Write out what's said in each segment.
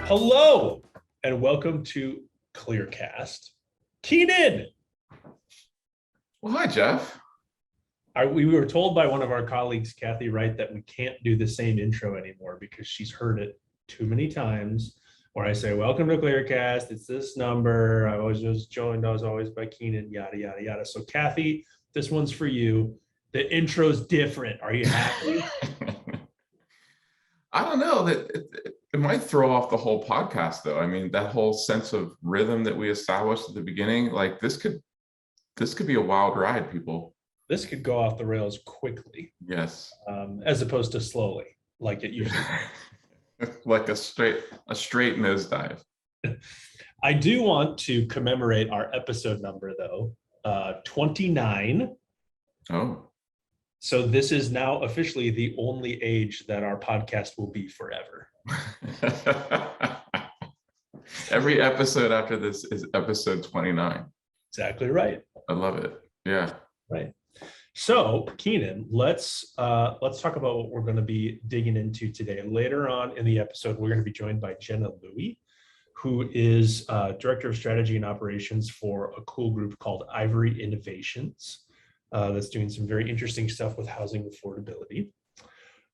Hello, and welcome to ClearCast. Kenon! Well, hi, Jeff. We were told by one of our colleagues, Kathy Wright, that we can't do the same intro anymore because she's heard it too many times where I say, welcome to ClearCast, it's this number, I was just joined, I was always by Kenon, yada, yada, yada. So Kathy, this one's for you. The intro's different. Are you happy? I don't know that it might throw off the whole podcast, though. I mean, that whole sense of rhythm that we established at the beginning, like this could be a wild ride, people. This could go off the rails quickly. Yes. As opposed to slowly, like it usually like a straight nosedive. I do want to commemorate our episode number, though, 29. Oh. So this is now officially the only age that our podcast will be forever. Every episode after this is episode 29. Exactly right. I love it. Yeah. Right. So, Kenon, let's talk about what we're going to be digging into today. Later on in the episode, we're going to be joined by Jenna Louie, who is Director of Strategy and Operations for a cool group called Ivory Innovations. That's doing some very interesting stuff with housing affordability.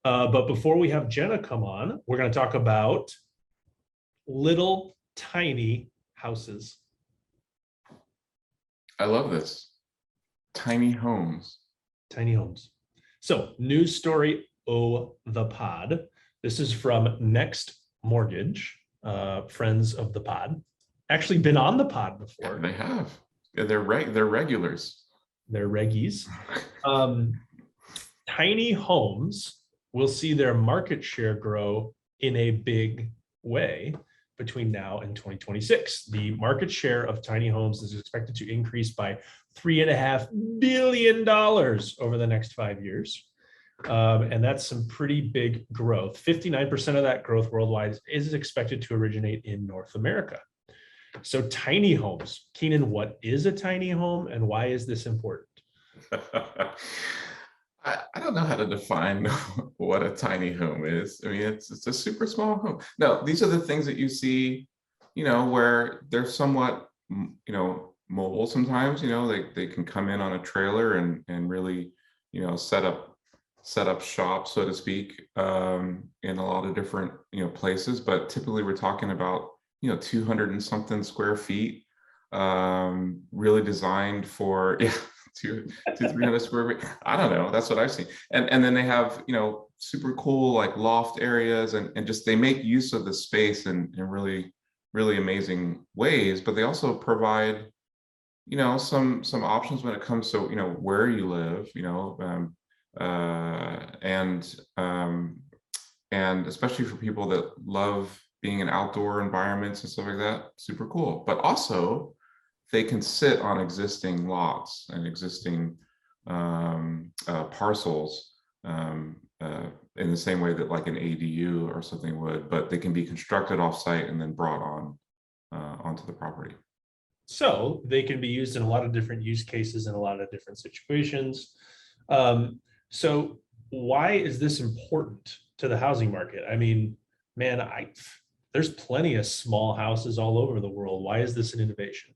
But before we have Jenna come on, we're going to talk about little tiny houses. I love this. Tiny homes. Tiny homes. So, news story the pod. This is from Next Mortgage, friends of the pod. Actually been on the pod before. They have. They're regulars. They're reggies. Tiny homes will see their market share grow in a big way between now and 2026. The market share of tiny homes is expected to increase by $3.5 billion over the next 5 years. And that's some pretty big growth. 59% of that growth worldwide is expected to originate in North America. So tiny homes. Kenon, what is a tiny home and why is this important? I don't know how to define what a tiny home is. I mean, it's a super small home. No, these are the things that you see, where they're somewhat, mobile sometimes, they can come in on a trailer and really, set up shop, so to speak, in a lot of different, places. But typically we're talking about, 200 and something square feet, really designed for, to 300 square feet. I don't know. That's what I've seen. And then they have, super cool like loft areas and just they make use of the space in really, really amazing ways. But they also provide, some options when it comes to, where you live, and especially for people that love being in outdoor environments and stuff like that, super cool. But also they can sit on existing lots and existing parcels in the same way that like an ADU or something would, but they can be constructed off-site and then brought onto the property. So they can be used in a lot of different use cases in a lot of different situations. So why is this important to the housing market? I mean, man, there's plenty of small houses all over the world. Why is this an innovation?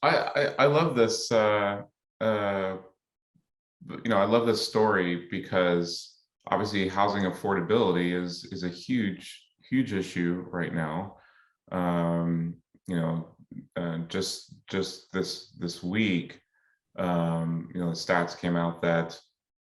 I love this. I love this story because obviously housing affordability is a huge issue right now. Just this week, the stats came out that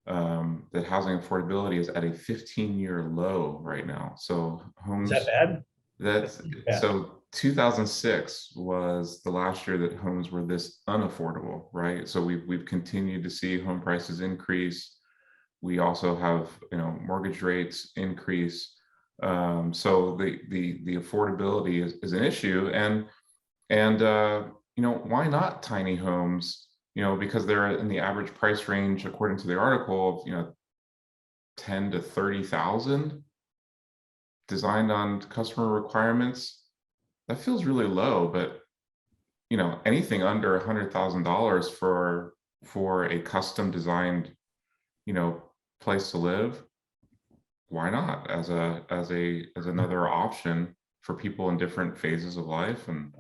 that housing affordability is at a 15-year low right now. So homes. Is that bad? That's bad. So 2006 was the last year that homes were this unaffordable, right? So we've continued to see home prices increase. We also have mortgage rates increase. So the affordability is an issue, and why not tiny homes? Because they're in the average price range, according to the article, of 10 to 30,000, designed on customer requirements. That feels really low, but anything under $100,000 for a custom designed place to live, why not as another option for people in different phases of life. And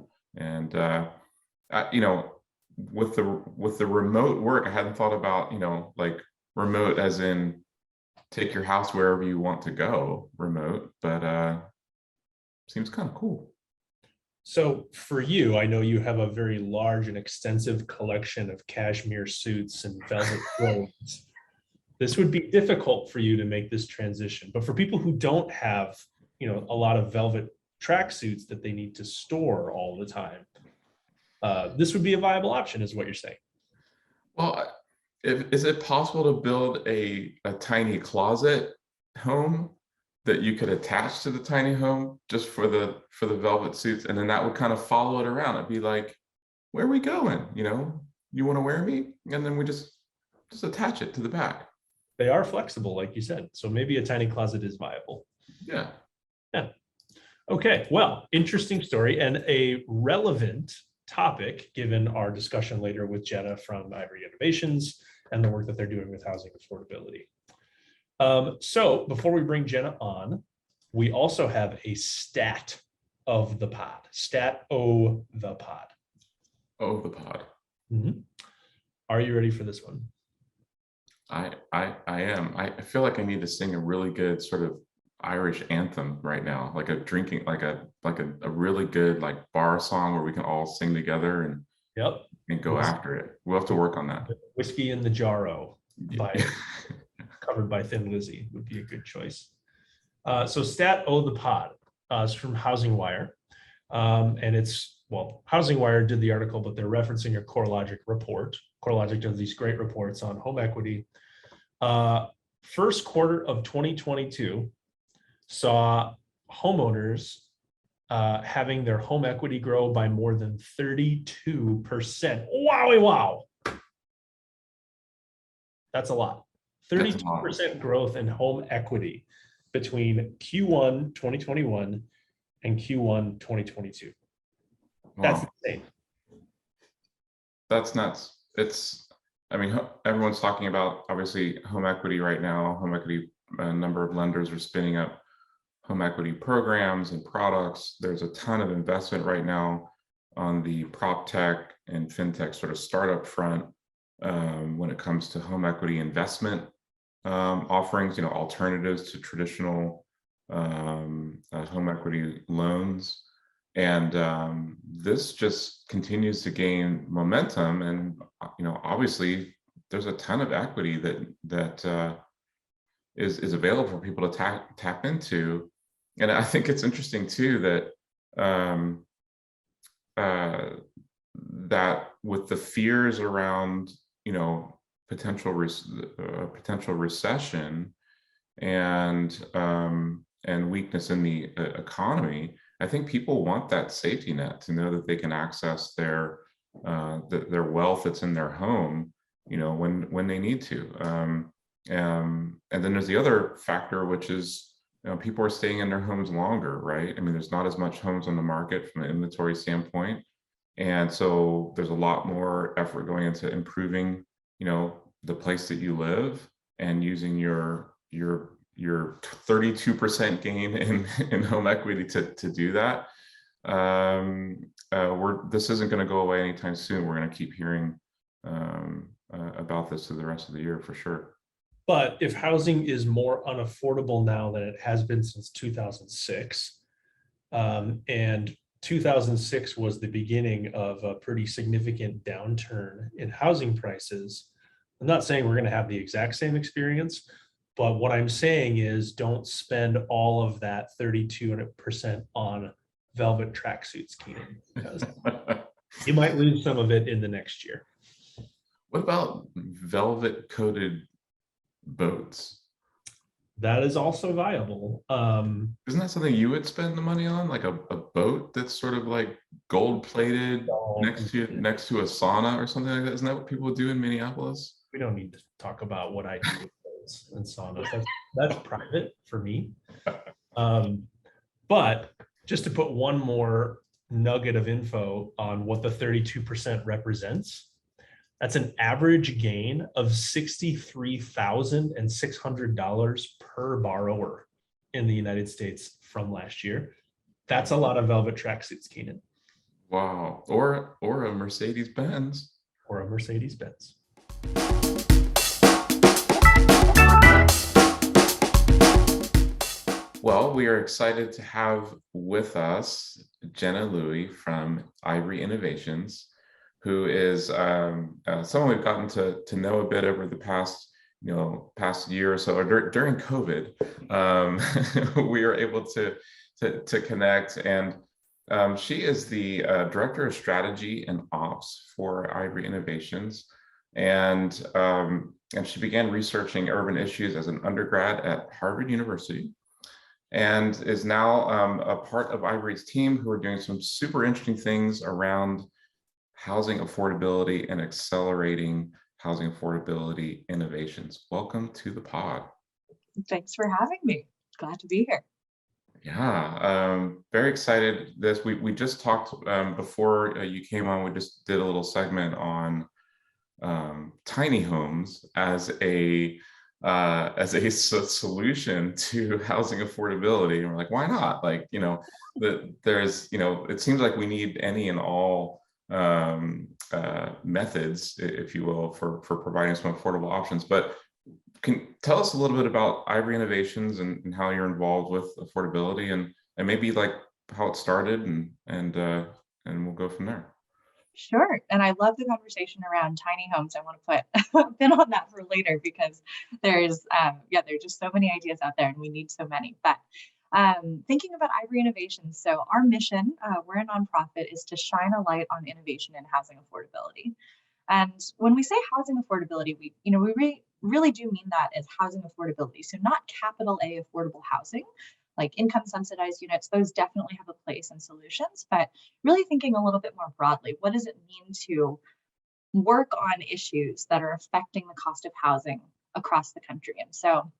with the remote work, I hadn't thought about, like remote as in take your house wherever you want to go remote, but seems kind of cool. So for you, I know you have a very large and extensive collection of cashmere suits and velvet clothes. This would be difficult for you to make this transition, but for people who don't have, a lot of velvet tracksuits that they need to store all the time, this would be a viable option, is what you're saying. Well, is it possible to build a tiny closet home that you could attach to the tiny home just for the velvet suits, and then that would kind of follow it around? It'd be like, where are we going? You want to wear me? And then we just attach it to the back. They are flexible, like you said. So maybe a tiny closet is viable. Yeah. Yeah. Okay. Well, interesting story and a relevant topic given our discussion later with Jenna from Ivory Innovations and the work that they're doing with housing affordability. So before we bring Jenna on, we also have a stat of the pod. Stat O the pod. Oh, the pod. Mm-hmm. Are you ready for this one? I am. I feel like I need to sing a really good sort of Irish anthem right now, like a really good like bar song where we can all sing together and go after it. We'll have to work on that. Whiskey in the Jarro by covered by Thin Lizzy would be a good choice. So Stat O the pod is from Housing Wire. And Housing Wire did the article, but they're referencing a CoreLogic report. CoreLogic does these great reports on home equity. First quarter of 2022 saw homeowners having their home equity grow by more than 32%. Wowie wow. That's a lot. 32% growth in home equity between Q1 2021 and Q1 2022. Wow. That's insane. That's nuts. Everyone's talking about obviously home equity right now. Home equity, a number of lenders are spinning up home equity programs and products. There's a ton of investment right now on the prop tech and fintech sort of startup front when it comes to home equity investment offerings, alternatives to traditional home equity loans. And this just continues to gain momentum. And, obviously there's a ton of equity that is available for people to tap into. And I think it's interesting too that that with the fears around, potential recession and weakness in the economy, I think people want that safety net to know that they can access their wealth that's in their home, when they need to. And then there's the other factor, which is, people are staying in their homes longer, right? There's not as much homes on the market from an inventory standpoint. And so there's a lot more effort going into improving, the place that you live and using your 32% gain in home equity to do that. This isn't going to go away anytime soon. We're going to keep hearing about this through the rest of the year for sure. But if housing is more unaffordable now than it has been since 2006, and 2006 was the beginning of a pretty significant downturn in housing prices, I'm not saying we're going to have the exact same experience, but what I'm saying is don't spend all of that 32% on velvet tracksuits, Kenon, because you might lose some of it in the next year. What about velvet coated boats? That is also viable. Isn't that something you would spend the money on, like a boat that's sort of like gold plated next to a sauna or something like that? Isn't that what people do in Minneapolis? We don't need to talk about what I do with boats and saunas. That's private for me. But just to put one more nugget of info on what the 32% represents, that's an average gain of $63,600 per borrower in the United States from last year. That's a lot of velvet tracksuits, Kenan, Wow. Or a Mercedes Benz. or a Mercedes Benz. Well, we are excited to have with us Jenna Louie from Ivory Innovations, who is someone we've gotten to know a bit over the past year or so. Or during COVID, we were able to connect, and she is the director of strategy and ops for Ivory Innovations, and she began researching urban issues as an undergrad at Harvard University, and is now a part of Ivory's team, who are doing some super interesting things around housing affordability and accelerating housing affordability innovations. Welcome to the pod. Thanks for having me. Glad to be here. Yeah, very excited. We just talked before you came on. We just did a little segment on tiny homes as a solution to housing affordability, and we're like, why not? Like, there's, it seems like we need any and all methods, if you will, for providing some affordable options. But can tell us a little bit about Ivory Innovations and how you're involved with affordability, and maybe like how it started, and we'll go from there. Sure. And I love the conversation around tiny homes. I want to put a pin on that for later, because there's just so many ideas out there and we need so many. But thinking about Ivory Innovations, so our mission, we're a nonprofit, is to shine a light on innovation and housing affordability. And when we say housing affordability, we really do mean that as housing affordability. So not capital A affordable housing, like income subsidized units. Those definitely have a place in solutions, but really thinking a little bit more broadly, what does it mean to work on issues that are affecting the cost of housing across the country? And so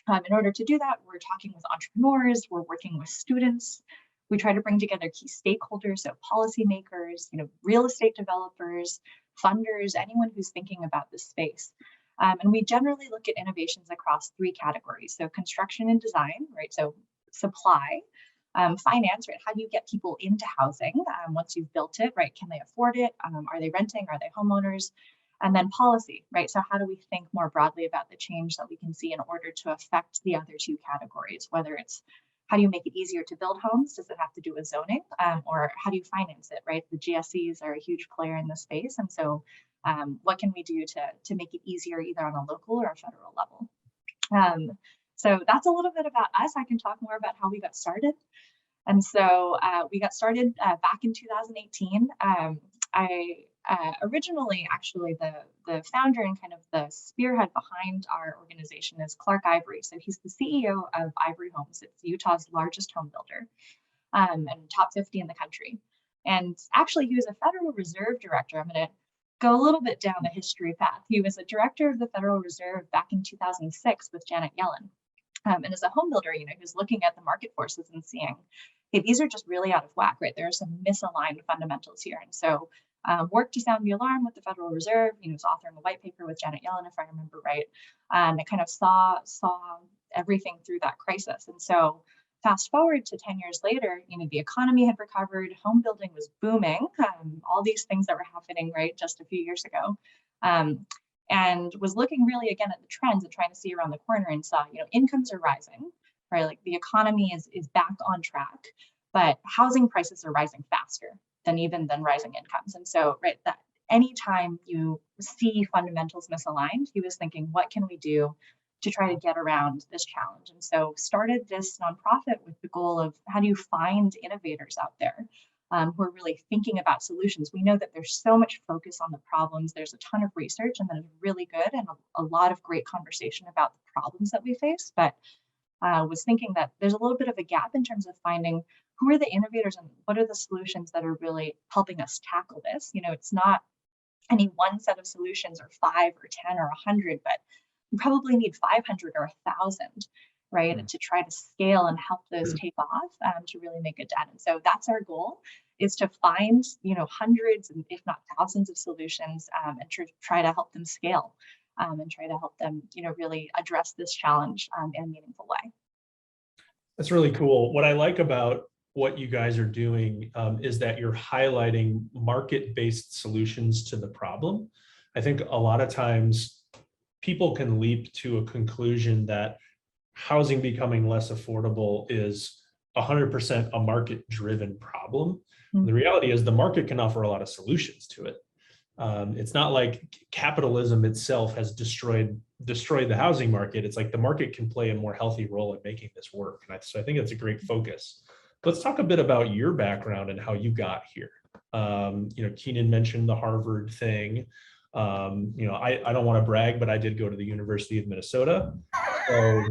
in order to do that, we're talking with entrepreneurs, we're working with students. We try to bring together key stakeholders, so policymakers, real estate developers, funders, anyone who's thinking about this space. And we generally look at innovations across three categories. So construction and design, right? So supply, finance, right? How do you get people into housing once you've built it, right? Can they afford it? Are they renting? Are they homeowners? And then policy, right? So how do we think more broadly about the change that we can see in order to affect the other two categories, whether it's how do you make it easier to build homes? Does it have to do with zoning? Or how do you finance it, right? The GSEs are a huge player in this space. And so what can we do to make it easier either on a local or a federal level? So that's a little bit about us. I can talk more about how we got started. And so we got started back in 2018. Originally, actually, the founder and kind of the spearhead behind our organization is Clark Ivory. So he's the CEO of Ivory Homes. It's Utah's largest home builder and top 50 in the country. And actually, he was a Federal Reserve director. I'm going to go a little bit down the history path. He was a director of the Federal Reserve back in 2006 with Janet Yellen. And as a home builder, he was looking at the market forces and seeing, hey, these are just really out of whack, right? There are some misaligned fundamentals here. And so worked to sound the alarm with the Federal Reserve. He was authoring a white paper with Janet Yellen, if I remember right. And kind of saw everything through that crisis. And so fast forward to 10 years later, the economy had recovered, home building was booming, all these things that were happening, right, just a few years ago. And was looking really again at the trends and trying to see around the corner and saw, incomes are rising, right? Like the economy is back on track, but housing prices are rising faster than rising incomes. And so, right, that anytime you see fundamentals misaligned, he was thinking, what can we do to try to get around this challenge? And so started this nonprofit with the goal of how do you find innovators out there who are really thinking about solutions. We know that there's so much focus on the problems. There's a ton of research, and that is really good, and a lot of great conversation about the problems that we face. But was thinking that there's a little bit of a gap in terms of finding who are the innovators and what are the solutions that are really helping us tackle this. It's not any one set of solutions or 5 or 10 or 100, but you probably need 500 or 1,000, right, to try to scale and help those take off to really make a dent. And so that's our goal, is to find, hundreds and if not thousands of solutions and try to help them scale and try to help them, really address this challenge in a meaningful way. That's really cool. What I like about what you guys are doing is that you're highlighting market-based solutions to the problem. I think a lot of times people can leap to a conclusion that housing becoming less affordable is 100% a market-driven problem. The reality is the market can offer a lot of solutions to it. It's not like capitalism itself has destroyed the housing market. It's like the market can play a more healthy role in making this work. And so I think that's a great focus. Let's talk a bit about your background and how you got here. Kenon mentioned the Harvard thing. I don't want to brag, but I did go to the University of Minnesota. So,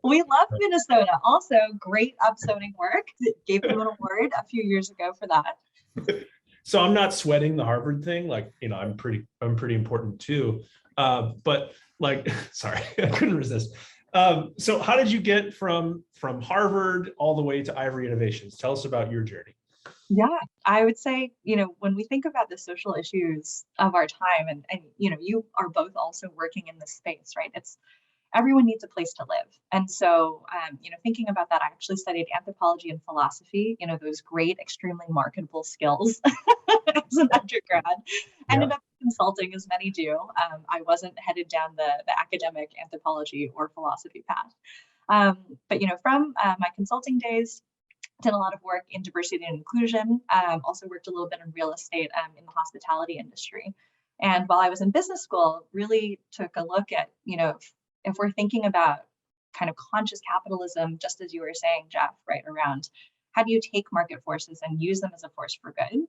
we love Minnesota. Also, great upzoning work. Gave you an award a few years ago for that. So I'm not sweating the Harvard thing. I'm pretty important too. But sorry, I couldn't resist. So how did you get from Harvard all the way to Ivory Innovations? Tell us about your journey. Yeah, I would say, when we think about the social issues of our time, and you are both also working in this space, right? Everyone needs a place to live. And so, thinking about that, I actually studied anthropology and philosophy, those great, extremely marketable skills as an undergrad. Ended up consulting, as many do. I wasn't headed down the academic anthropology or philosophy path. But, from my consulting days, did a lot of work in diversity and inclusion, also worked a little bit in real estate in the hospitality industry. And while I was in business school, really took a look at, if we're thinking about kind of conscious capitalism, just as you were saying, Jeff, right, around how do you take market forces and use them as a force for good?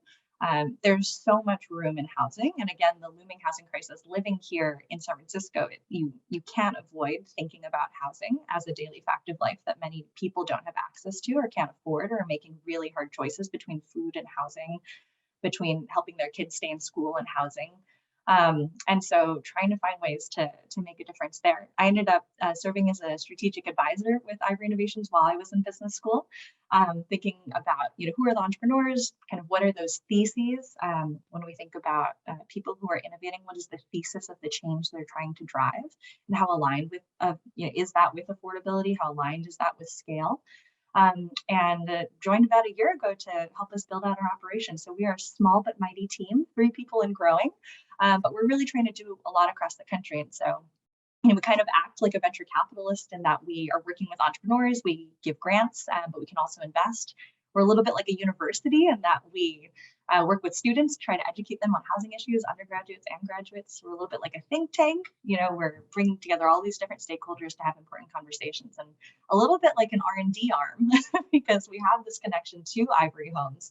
There's so much room in housing. And again, the looming housing crisis, living here in San Francisco, you can't avoid thinking about housing as a daily fact of life that many people don't have access to or can't afford, or are making really hard choices between food and housing, between helping their kids stay in school and housing. And so trying to find ways to make a difference there. I ended up serving as a strategic advisor with Ivory Innovations while I was in business school, thinking about, who are the entrepreneurs, kind of what are those theses when we think about people who are innovating, what is the thesis of the change they're trying to drive, and how aligned with, is that with affordability? How aligned is that with scale? And joined about a year ago to help us build out our operation. So we are a small but mighty team, 3 people and growing, but we're really trying to do a lot across the country. And so, we kind of act like a venture capitalist in that we are working with entrepreneurs, we give grants, but we can also invest. We're a little bit like a university in that we work with students, try to educate them on housing issues, undergraduates and graduates. We're a little bit like a think tank. We're bringing together all these different stakeholders to have important conversations, and a little bit like an R&D arm because we have this connection to Ivory Homes.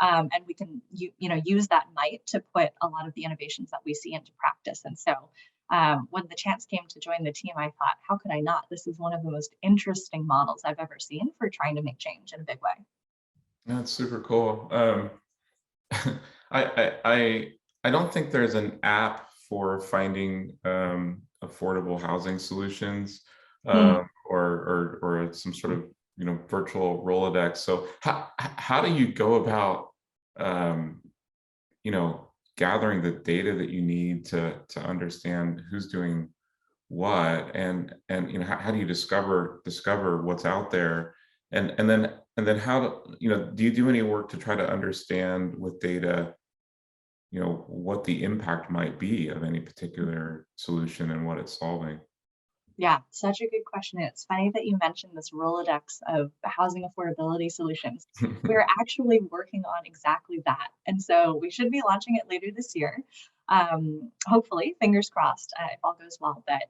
And we can, use that might to put a lot of the innovations that we see into practice. And so when the chance came to join the team, I thought, how could I not? This is one of the most interesting models I've ever seen for trying to make change in a big way. That's super cool. I don't think there's an app for finding affordable housing solutions or some sort of virtual Rolodex. So how do you go about gathering the data that you need to understand who's doing what, and how do you discover what's out there, and then how do you do any work to try to understand with data what the impact might be of any particular solution and what it's solving? Yeah, such a good question. It's funny that you mentioned this Rolodex of housing affordability solutions. We're actually working on exactly that. And so we should be launching it later this year. Hopefully, fingers crossed, if all goes well. But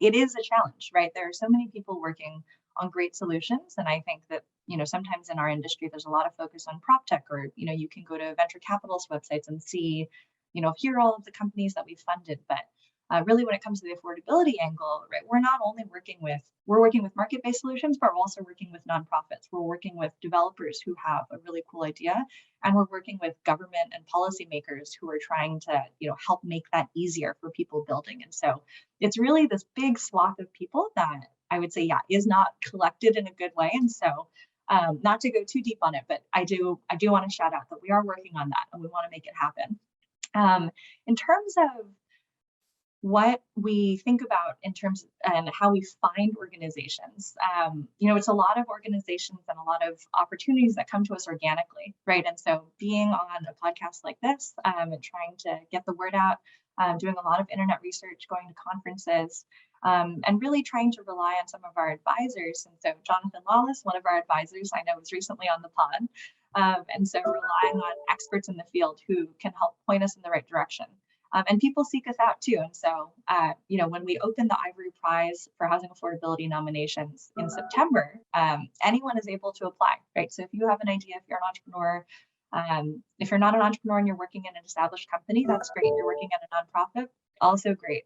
it is a challenge, right? There are so many people working on great solutions. And I think that, sometimes in our industry, there's a lot of focus on prop tech, or, you can go to venture capitalist websites and see, here are all of the companies that we've funded. But really, when it comes to the affordability angle, right, we're not only working with market-based solutions, but we're also working with nonprofits. We're working with developers who have a really cool idea, and we're working with government and policymakers who are trying to, help make that easier for people building. And so it's really this big swath of people that I would say, is not collected in a good way. And so not to go too deep on it, but I do want to shout out that we are working on that and we want to make it happen. In terms of what we think about in terms and how we find organizations. It's a lot of organizations and a lot of opportunities that come to us organically, right? And so being on a podcast like this and trying to get the word out, doing a lot of internet research, going to conferences, and really trying to rely on some of our advisors. And so Jonathan Lawless, one of our advisors, I know was recently on the pod. And so relying on experts in the field who can help point us in the right direction. And people seek us out too. And so, when we open the Ivory Prize for Housing Affordability nominations in September, anyone is able to apply, right? So if you have an idea, if you're an entrepreneur, if you're not an entrepreneur and you're working in an established company, that's great. You're working at a nonprofit, also great.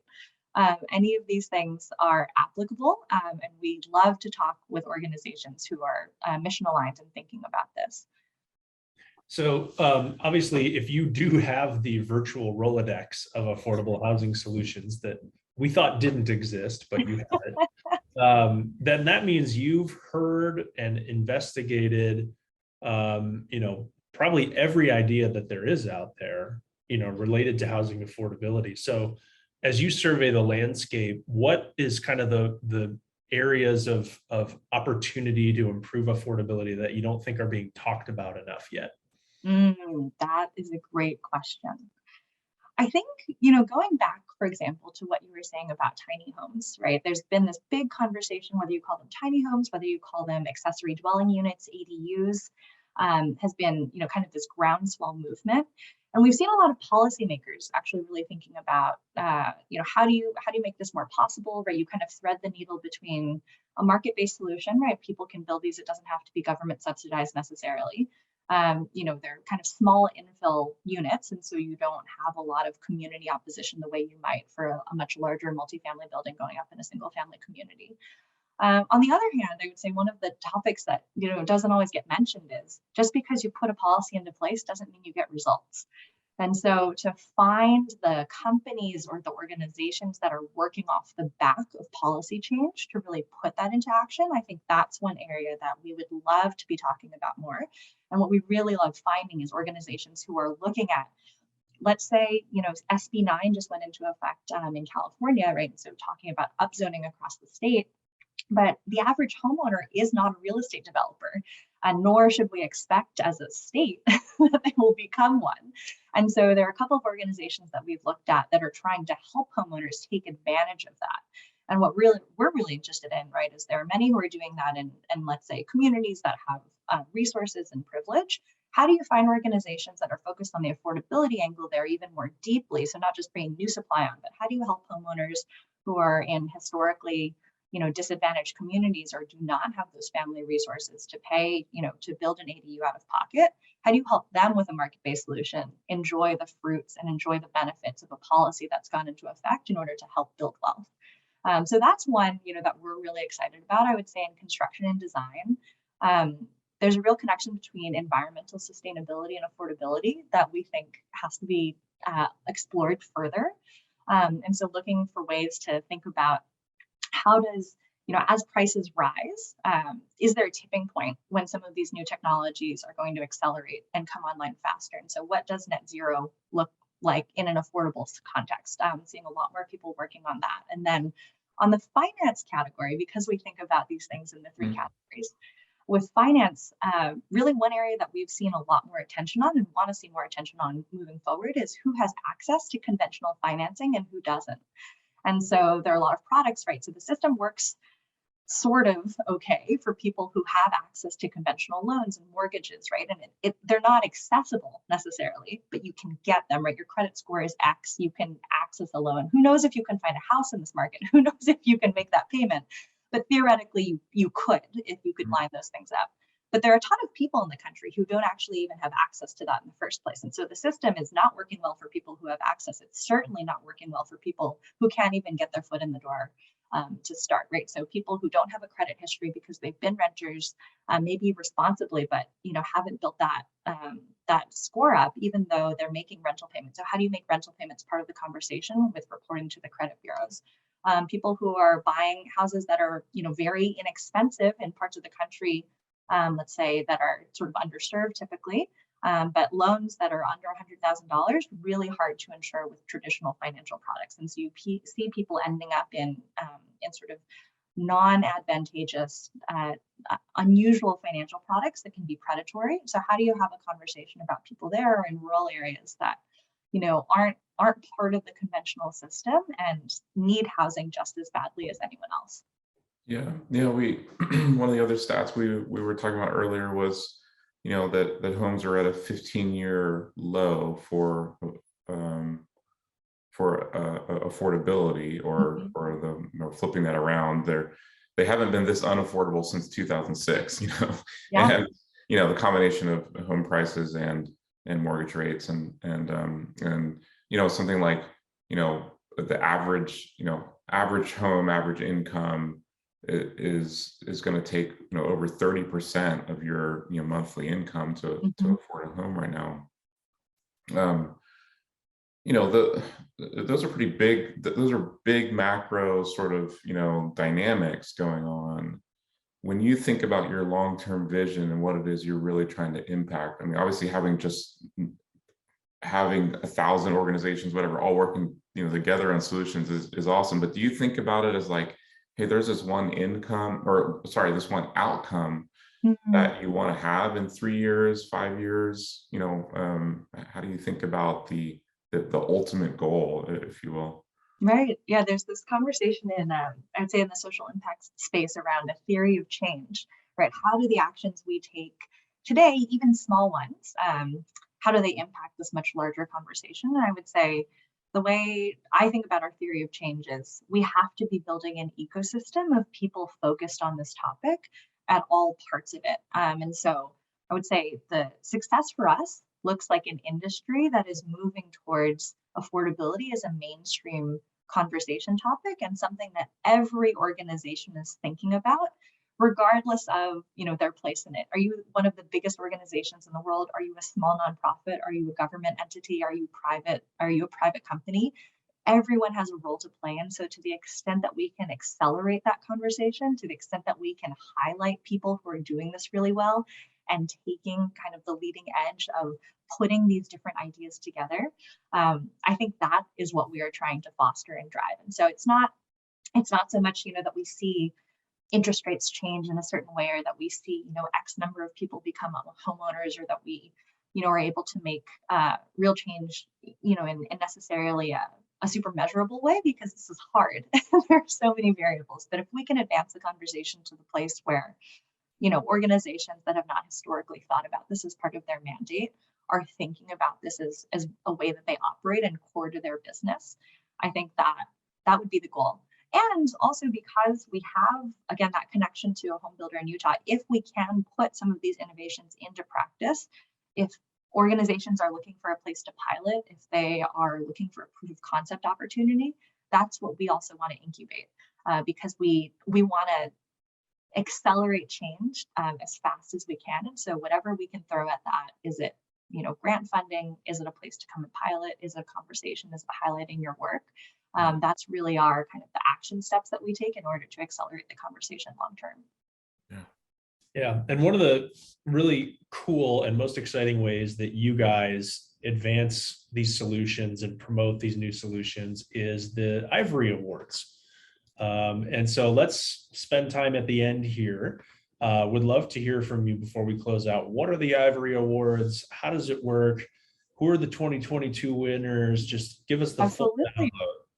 Any of these things are applicable, and we love to talk with organizations who are mission aligned and thinking about this. So obviously, if you do have the virtual Rolodex of affordable housing solutions that we thought didn't exist, but you have it, then that means you've heard and investigated, probably every idea that there is out there, related to housing affordability. So as you survey the landscape, what is kind of the areas of opportunity to improve affordability that you don't think are being talked about enough yet? That is a great question. I think, going back, for example, to what you were saying about tiny homes, right? There's been this big conversation, whether you call them tiny homes, whether you call them accessory dwelling units, ADUs, has been, kind of this groundswell movement. And we've seen a lot of policymakers actually really thinking about, how do you make this more possible, right? You kind of thread the needle between a market-based solution, right? People can build these. It doesn't have to be government subsidized necessarily. They're kind of small infill units, and so you don't have a lot of community opposition the way you might for a much larger multifamily building going up in a single family community. On the other hand, I would say one of the topics that doesn't always get mentioned is just because you put a policy into place doesn't mean you get results. And so to find the companies or the organizations that are working off the back of policy change to really put that into action, I think that's one area that we would love to be talking about more. And what we really love finding is organizations who are looking at, let's say, SB 9 just went into effect in California, right? So talking about upzoning across the state. But the average homeowner is not a real estate developer, and nor should we expect as a state that they will become one. And so there are a couple of organizations that we've looked at that are trying to help homeowners take advantage of that. And what we're really interested in, right, is there are many who are doing that in let's say, communities that have resources and privilege. How do you find organizations that are focused on the affordability angle there even more deeply? So not just bringing new supply on, but how do you help homeowners who are in historically disadvantaged communities or do not have those family resources to pay, to build an ADU out of pocket? How do you help them with a market-based solution enjoy the fruits and enjoy the benefits of a policy that's gone into effect in order to help build wealth? So that's one, that we're really excited about. I would say in construction and design, there's a real connection between environmental sustainability and affordability that we think has to be explored further. And so looking for ways to think about how does, as prices rise, is there a tipping point when some of these new technologies are going to accelerate and come online faster? And so what does net zero look like in an affordable context? Seeing a lot more people working on that. And then on the finance category, because we think about these things in the three categories, with finance, really one area that we've seen a lot more attention on and want to see more attention on moving forward is who has access to conventional financing and who doesn't. And so there are a lot of products, right? So the system works sort of okay for people who have access to conventional loans and mortgages, right? And they're not accessible necessarily, but you can get them, right? Your credit score is X, you can access a loan. Who knows if you can find a house in this market? Who knows if you can make that payment? But theoretically, you could if you could line those things up. But there are a ton of people in the country who don't actually even have access to that in the first place. And so the system is not working well for people who have access. It's certainly not working well for people who can't even get their foot in the door to start, right? So people who don't have a credit history because they've been renters, maybe responsibly, but haven't built that score up, even though they're making rental payments. So how do you make rental payments part of the conversation with reporting to the credit bureaus? People who are buying houses that are very inexpensive in parts of the country, let's say, that are sort of underserved typically, But loans that are under $100,000, really hard to insure with traditional financial products. And so you see people ending up in sort of non-advantageous, unusual financial products that can be predatory. So how do you have a conversation about people there or in rural areas that, aren't part of the conventional system and need housing just as badly as anyone else? Yeah, we one of the other stats we were talking about earlier was, that homes are at a 15-year low for affordability, or flipping that around, they haven't been this unaffordable since 2006. Yeah. And the combination of home prices and mortgage rates and something like the average home, average income is going to take over 30% of your monthly income to afford a home right now. Those are pretty big. Those are big macro sort of dynamics going on. When you think about your long-term vision and what it is you're really trying to impact, I mean, obviously having 1,000 organizations, whatever, all working together on solutions is awesome. But do you think about it as like, hey, there's this one this one outcome that you want to have in 3 years, 5 years? How do you think about the ultimate goal, if you will? Right. Yeah, there's this conversation in, I'd say, in the social impact space around a theory of change, right? How do the actions we take today, even small ones, how do they impact this much larger conversation? And I would say the way I think about our theory of change is we have to be building an ecosystem of people focused on this topic at all parts of it. And so I would say the success for us looks like an industry that is moving towards affordability as a mainstream conversation topic and something that every organization is thinking about, regardless of their place in it. Are you one of the biggest organizations in the world? Are you a small nonprofit? Are you a government entity? Are you private? Are you a private company? Everyone has a role to play. And so to the extent that we can accelerate that conversation, to the extent that we can highlight people who are doing this really well and taking kind of the leading edge of putting these different ideas together, I think that is what we are trying to foster and drive. And so it's not so much, that we see interest rates change in a certain way, or that we see, X number of people become homeowners, or that we, are able to make real change, in necessarily a super measurable way, because this is hard. There are so many variables. But if we can advance the conversation to the place where, organizations that have not historically thought about this as part of their mandate are thinking about this as a way that they operate and core to their business, I think that would be the goal. And also because we have, again, that connection to a home builder in Utah, if we can put some of these innovations into practice, if organizations are looking for a place to pilot, if they are looking for a proof of concept opportunity, that's what we also want to incubate, because we want to accelerate change as fast as we can. And so whatever we can throw at that, is it grant funding? Is it a place to come and pilot? Is it a conversation? Is it highlighting your work? That's really our kind of the action steps that we take in order to accelerate the conversation long term. Yeah. And one of the really cool and most exciting ways that you guys advance these solutions and promote these new solutions is the Ivory Awards. And so let's spend time at the end here. Would love to hear from you before we close out. What are the Ivory Awards? How does it work? Who are the 2022 winners? Just give us the full download.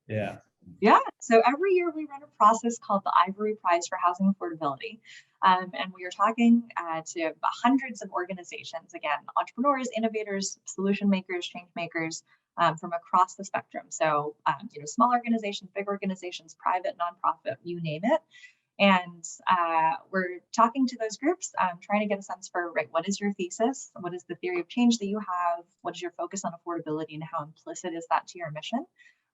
Yeah. So every year we run a process called the Ivory Prize for Housing Affordability. And we are talking to hundreds of organizations, again, entrepreneurs, innovators, solution makers, change makers, from across the spectrum. So, small organizations, big organizations, private, nonprofit, you name it. And we're talking to those groups, trying to get a sense for, right, what is your thesis? What is the theory of change that you have? What is your focus on affordability, and how implicit is that to your mission?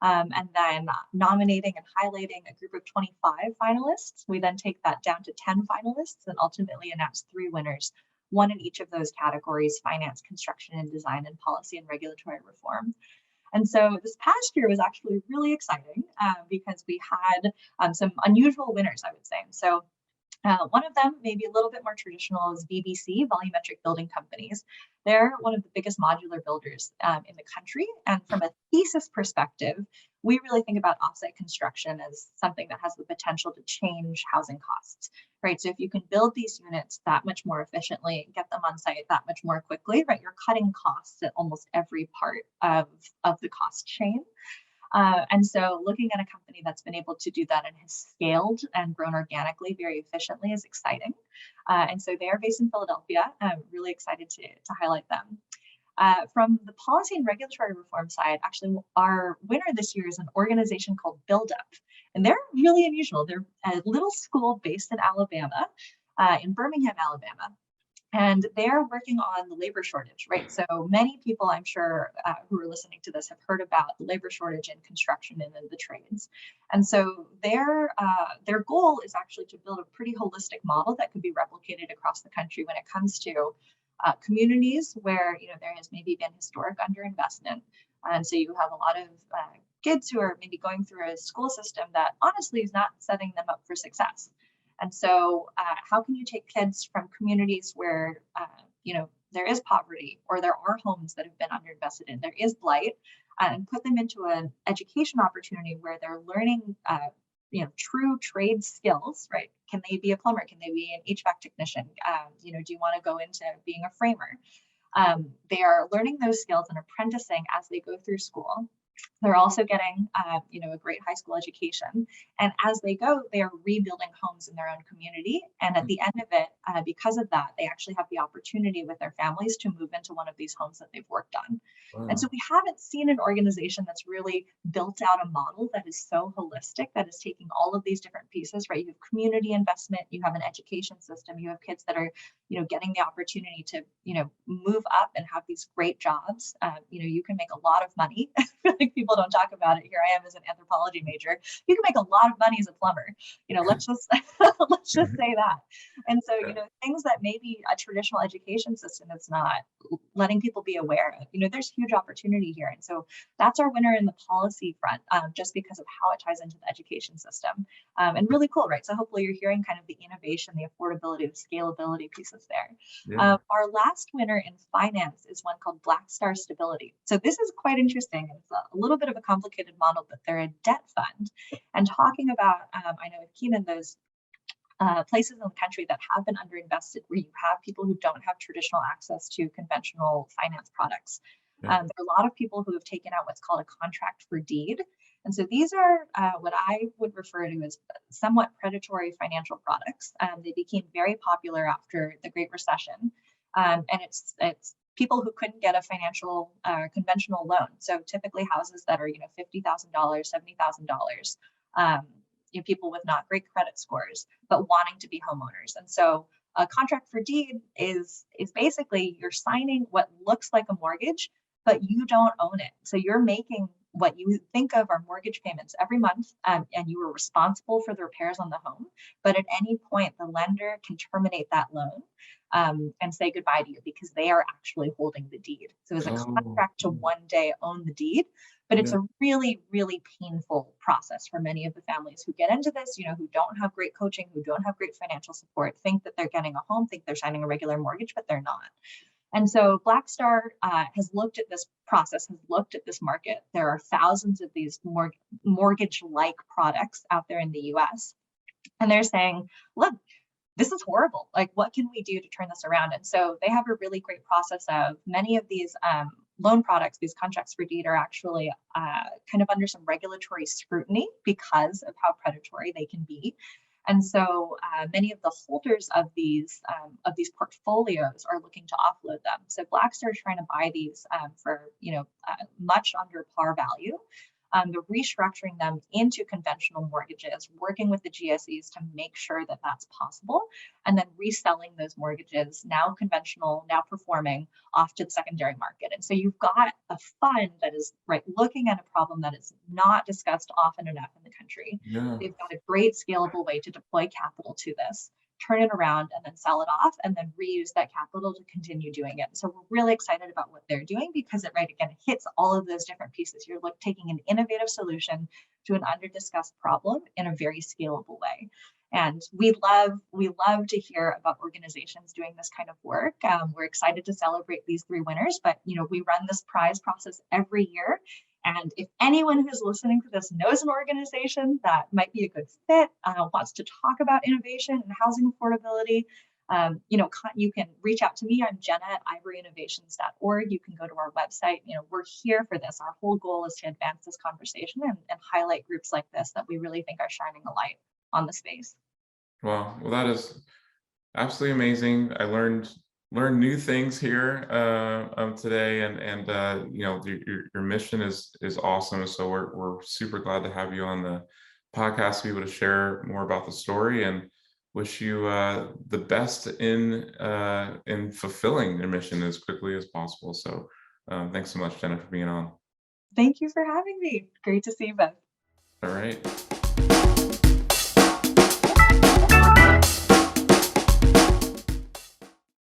And then nominating and highlighting a group of 25 finalists. We then take that down to 10 finalists and ultimately announce 3 winners, one in each of those categories: finance, construction and design, and policy and regulatory reform. And so this past year was actually really exciting because we had some unusual winners, I would say. So One of them, maybe a little bit more traditional, is VBC, volumetric building companies. They're one of the biggest modular builders in the country. And from a thesis perspective, we really think about offsite construction as something that has the potential to change housing costs, right? So if you can build these units that much more efficiently, get them on site that much more quickly, right, you're cutting costs at almost every part of the cost chain. And so looking at a company that's been able to do that and has scaled and grown organically very efficiently is exciting. And so they are based in Philadelphia. I'm really excited to highlight them. From the policy and regulatory reform side, actually, our winner this year is an organization called Build Up. And they're really unusual. They're a little school based in Alabama, in Birmingham, Alabama. And they're working on the labor shortage, right? So many people, I'm sure, who are listening to this have heard about the labor shortage in construction and in the trades. And so their goal is actually to build a pretty holistic model that could be replicated across the country when it comes to communities where, you know, there has maybe been historic underinvestment. And so you have a lot of kids who are maybe going through a school system that honestly is not setting them up for success. And so how can you take kids from communities where, you know, there is poverty or there are homes that have been underinvested in, there is blight, and put them into an education opportunity where they're learning, you know, true trade skills, right? Can they be a plumber? Can they be an HVAC technician? You know, do you want to go into being a framer? They are learning those skills and apprenticing as they go through school. They're also getting, you know, a great high school education. And as they go, they are rebuilding homes in their own community. And at the end of it, because of that, they actually have the opportunity with their families to move into one of these homes that they've worked on. Wow. And so we haven't seen an organization that's really built out a model that is so holistic, that is taking all of these different pieces, right? You have community investment, you have an education system, you have kids that are, you know, getting the opportunity to, you know, move up and have these great jobs. You know, you can make a lot of money. Like people don't talk about it. Here I am as an anthropology major. You can make a lot of money as a plumber. You know, let's just let's just say that. And so, you know, things that maybe a traditional education system is not letting people be aware of. You know, there's huge opportunity here. And so that's our winner in the policy front, just because of how it ties into the education system. And really cool, right? So hopefully you're hearing kind of the innovation, the affordability, the scalability pieces there. Yeah. Our last winner in finance is one called Black Star Stability. So this is quite interesting. It's a little bit of a complicated model, but they're a debt fund. And talking about, I know with Kenon, those places in the country that have been underinvested, where you have people who don't have traditional access to conventional finance products. There are a lot of people who have taken out what's called a contract for deed. And so these are what I would refer to as somewhat predatory financial products. They became very popular after the Great Recession. And it's people who couldn't get a financial conventional loan. So typically houses that are, you know, $50,000, $70,000. You know, people with not great credit scores, but wanting to be homeowners. And so a contract for deed is basically you're signing what looks like a mortgage, but you don't own it. So you're making what you think of are mortgage payments every month, and you are responsible for the repairs on the home. But at any point, the lender can terminate that loan and say goodbye to you because they are actually holding the deed. So it's a contract to one day own the deed, but it's a really, really painful process for many of the families who get into this, you know, who don't have great coaching, who don't have great financial support, think that they're getting a home, think they're signing a regular mortgage, but they're not. And so Blackstar has looked at this process, has looked at this market. There are thousands of these mortgage-like products out there in the US. And they're saying, look, this is horrible. Like, what can we do to turn this around? And so they have a really great process of many of these loan products, these contracts for deed are actually kind of under some regulatory scrutiny because of how predatory they can be. And so many of the holders of these portfolios are looking to offload them. So Blackstar is trying to buy these for, you know, much under par value. They're restructuring them into conventional mortgages, working with the GSEs to make sure that that's possible, and then reselling those mortgages, now conventional, now performing, off to the secondary market. And so you've got a fund that is looking at a problem that is not discussed often enough in the country. Yeah. They've got a great scalable way to deploy capital to this, turn it around and then sell it off and then reuse that capital to continue doing it. So we're really excited about what they're doing because it again hits all of those different pieces. You're taking an innovative solution to an under-discussed problem in a very scalable way. And we love to hear about organizations doing this kind of work. We're excited to celebrate these 3 winners, but we run this prize process every year. And if anyone who's listening to this knows an organization that might be a good fit, wants to talk about innovation and housing affordability, you can reach out to me. I'm Jenna at ivoryinnovations.org. You can go to our website. We're here for this. Our whole goal is to advance this conversation and highlight groups like this that we really think are shining a light on the space. Wow. Well, that is absolutely amazing. I learned new things here today, and your mission is awesome. So we're super glad to have you on the podcast to be able to share more about the story, and wish you the best in fulfilling your mission as quickly as possible. So thanks so much, Jenna, for being on. Thank you for having me. Great to see you both. All right.